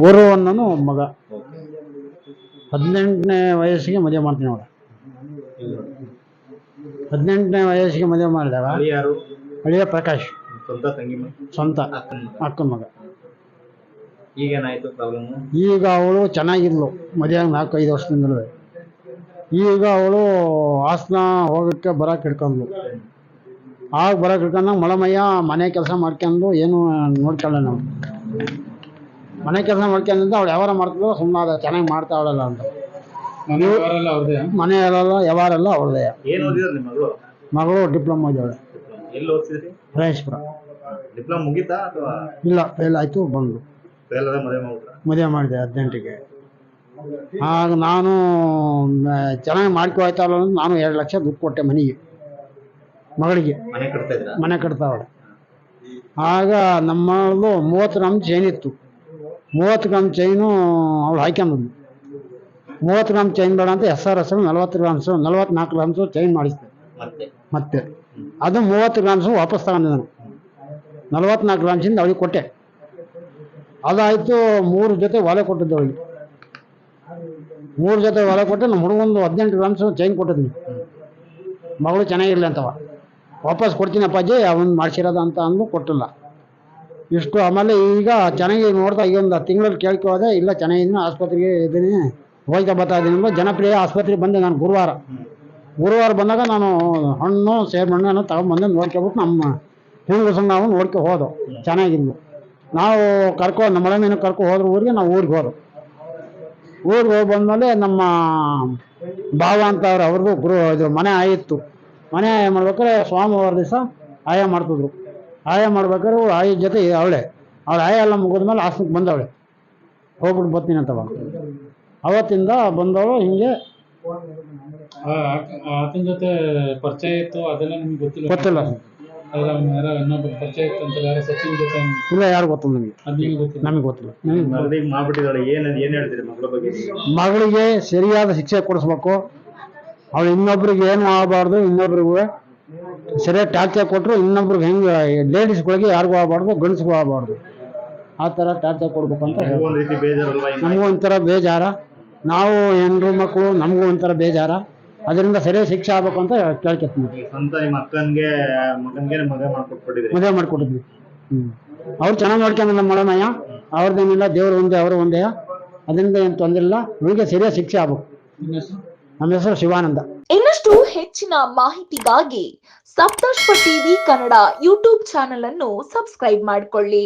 ಊರು ಅನ್ನೋನು ಮಗ 18ನೇ ವಯಸ್ಸಿಗೆ ಮದುವೆ ಮಾಡ್ತೀನಿ ಅವಳ 18ನೇ ವಯಸ್ಸಿಗೆ ಮದುವೆ ಮಾಡಿದಾಗ ಅಳಿಯ ಪ್ರಕಾಶ್ ಸ್ವಂತ ಅಕ್ಕನ ಮಗ. ಈಗ ಅವಳು ಚೆನ್ನಾಗಿದ್ಲು ಮದುವೆ 4-5 ವರ್ಷದಿಂದಲೂ. ಈಗ ಅವಳು ಹಾಸನ ಹೋಗೋಕ್ಕೆ ಬರೋಕೆ ಹಿಡ್ಕೊಂಡ್ಲು. ಆಗ ಬರೋಕೆ ಹಿಡ್ಕೊಂಡಾಗ ಮಳಮಯ್ಯ ಮನೆ ಕೆಲಸ ಮಾಡ್ಕೊಂಡು ಏನು ನೋಡ್ಕೊಳ್ಳ ನಾವು ಮನೆ ಕೆಲಸ ಮಾಡ್ಕೊಂಡಿದ್ದ ಅವಳು ಯಾವಾರ ಮಾಡ್ತಿದ್ಲು ಸುಮ್ಮನೆ ಚೆನ್ನಾಗಿ ಮಾಡ್ತಾವಳಲ್ಲ ಅಂತ. ಮನೆಯಲ್ಲೆಲ್ಲ ಯಾವಾರೆಲ್ಲ ಅವಳದೇ. ಮಗಳು ಡಿಪ್ಲೊಮಾ ಓದಿವಳೆ ರಾಯೇಶ್ವರ. ಇಲ್ಲ ಫೇಲ್ ಆಯ್ತು ಬಂದು ಮದುವೆ ಮಾಡಿದೆ 18ಗೆ. ಆಗ ನಾನು ಚೆನ್ನಾಗಿ ಮಾಡ್ಕೊಳ್ತಾವಲ್ಲ ಅಂತ ನಾನು 2 ಲಕ್ಷ ದುಡ್ಡು ಕೊಟ್ಟೆ ಮನೆಗೆ, ಮಗಳಿಗೆ ಮನೆ ಕಟ್ತಾವಳೆ. ಆಗ ನಮ್ಮದು 30 ಗ್ರಾಮ್ ಚೈನ್ ಇತ್ತು. 30 ಗ್ರಾಮ್ ಚೈನು ಅವಳು ಹಾಕ್ಯಂಬಂದು 30 ಗ್ರಾಮ್ ಚೈನ್ ಬೇಡ ಅಂತ SRS 44 ಗ್ರಾಮ್ಸು ಚೈನ್ ಮಾಡಿಸ್ದೆ. ಮತ್ತೆ ಅದು 30 ಗ್ರಾಮ್ಸು ವಾಪಸ್ ತಗೊಂಡೆ ನಾನು. 44 ಗ್ರಾಮ್ಸಿಂದ ಅವಳಿಗೆ ಕೊಟ್ಟೆ. ಅದಾಯಿತು. 3 ಜೊತೆ ಒಲೆ ಕೊಟ್ಟಿದ್ದೆ ಅವಳಿಗೆ. 3 ಜೊತೆ ಒಲೆ ಕೊಟ್ಟೆ. ನಮ್ಮ ಹುಡುಗೊಂದು 18 ಗ್ರಾಮ್ಸು ಚೈನ್ ಕೊಟ್ಟಿದ್ದೀನಿ. ಮಗಳು ಚೆನ್ನಾಗಿರಲಿ ಅಂತವ ವಾಪಸ್ ಕೊಡ್ತೀನಿ ಅಪ್ಪಾಜಿ ಅವನು ಮಾಡಿಸಿರೋದ ಅಂತ ಅಂದು ಕೊಟ್ಟಿಲ್ಲ ಇಷ್ಟು. ಆಮೇಲೆ ಈಗ ಚೆನ್ನಾಗಿ ನೋಡ್ತಾ ಈಗ ಒಂದು ತಿಂಗಳಲ್ಲಿ ಕೇಳ್ಕೋದೆ, ಇಲ್ಲ ಚೆನ್ನಾಗಿದ್ದೀನಿ, ಆಸ್ಪತ್ರೆಗೆ ಇದ್ದೀನಿ, ಹೋಗ್ತಾ ಬರ್ತಾ ಇದ್ದೀನಿ. ಜನಪ್ರಿಯ ಆಸ್ಪತ್ರೆಗೆ ಬಂದೆ ನಾನು ಗುರುವಾರ ಬಂದಾಗ ನಾನು ಹಣ್ಣು ಸೇಬಣ್ಣು ತಗೊಂಡ್ಬಂದೆ. ನೋಡ್ಕೊಬಿಟ್ಟು ನಮ್ಮ ಹಿಂಗಸಂಗ ನಾವು ನೋಡ್ಕೊ ಹೋದೋ ಚೆನ್ನಾಗಿದ್ವು. ನಾವು ನಮ್ಮ ಮಳೆ ಕರ್ಕೊ ಹೋದ್ರು ಊರಿಗೆ. ನಾವು ಊರಿಗೆ ಹೋಗಿ ಬಂದಮೇಲೆ ನಮ್ಮ ಭಾವ ಅಂತ ಅವ್ರದ್ದು ಇದು ಮನೆ ಆಯಿತು. ಮನೆ ಆಯ ಮಾಡ್ಬೇಕಾದ್ರೆ ಸೋಮವಾರ ದಿವಸ ಆಯ ಮಾಡ್ತಿದ್ರು. ಆಯ ಮಾಡ್ಬೇಕಾದ್ರೆ ಆಯ ಜೊತೆ ಅವಳ ಆಯ ಎಲ್ಲ ಮುಗಿದ್ಮೇಲೆ ಹಾಸನಕ್ಕೆ ಬಂದವಳೆ. ಹೋಗ್ಬಿಟ್ಟು ಬರ್ತೀನಿ ಅಂತವ. ಅವತ್ತಿಂದ ಬಂದವಳು. ಹಿಂಗೆ ಆತನ ಜೊತೆ ಪರಿಚಯ ಇತ್ತು ಅದೆಲ್ಲ ನಿಮ್ಗೆ ಗೊತ್ತಿಲ್ಲ. ಪರಿಚಯ ಇತ್ತು ಅಂತ ಯಾರು ಸಚಿನ್ ಜೊತೆ ಇಲ್ಲ, ಯಾರು ಗೊತ್ತಿಲ್ಲ ನಮಗೆ ಗೊತ್ತಿಲ್ಲ. ಮಗಳಿಗೆ ಸರಿಯಾದ ಶಿಕ್ಷೆ ಕೊಡಿಸ್ಬೇಕು. ಅವಳು ಇನ್ನೊಬ್ರಿಗೆ ಏನು ಆಗಬಾರ್ದು, ಇನ್ನೊಬ್ರಿಗೂ ಸರಿಯಾದ ಟಾರ್ಚರ್ ಕೊಟ್ಟರು. ಇನ್ನೊಬ್ರಿಗೆ ಹೆಂಗೆ ಲೇಡೀಸ್ಗಳಿಗೆ ಯಾರಿಗೂ ಆಗಬಾರ್ದು, ಗಂಡಸ್ಗೂ ಆಗಬಾರ್ದು, ಆ ಥರ ಟಾರ್ಚರ್ ಕೊಡ್ಬೇಕು ಅಂತ ನಮಗೂ ಒಂಥರ ಬೇಜಾರ. ನಾವು ಹೆಣ್ಣು ಮಕ್ಕಳು ನಮಗೂ ಒಂಥರ ಬೇಜಾರ. ಅದರಿಂದ ಸರಿಯಾದ ಶಿಕ್ಷೆ ಆಗ್ಬೇಕು ಅಂತ ಕೇಳ್ಕೊತೀನಿ. ಮದುವೆ ಮಾಡಿಕೊಟ್ಟಿದ್ವಿ. ಅವ್ರು ಚೆನ್ನಾಗಿ ನೋಡ್ಕೊಂಡು ನಮ್ಮ ಮಳಮಯ್ಯ ಅವ್ರದ್ದೇನಿಲ್ಲ, ದೇವರು ಒಂದೇ, ಅವರು ಒಂದೇ. ಅದರಿಂದ ಏನು ತೊಂದರೆ ಇಲ್ಲ. ಇವರಿಗೆ ಸರಿಯಾದ ಶಿಕ್ಷೆ ಆಗ್ಬೇಕು. ನಮ್ಮ ಹೆಸರು ಶಿವಾನಂದ. ಇನ್ನಷ್ಟು ಹೆಚ್ಚಿನ ಮಾಹಿತಿಗಾಗಿ ಸಪ್ತರ್ಷಿ ಟಿವಿ ಕನ್ನಡ ಯೂಟ್ಯೂಬ್ ಚಾನೆಲ್ ಅನ್ನು ಸಬ್ಸ್ಕ್ರೈಬ್ ಮಾಡಿಕೊಳ್ಳಿ.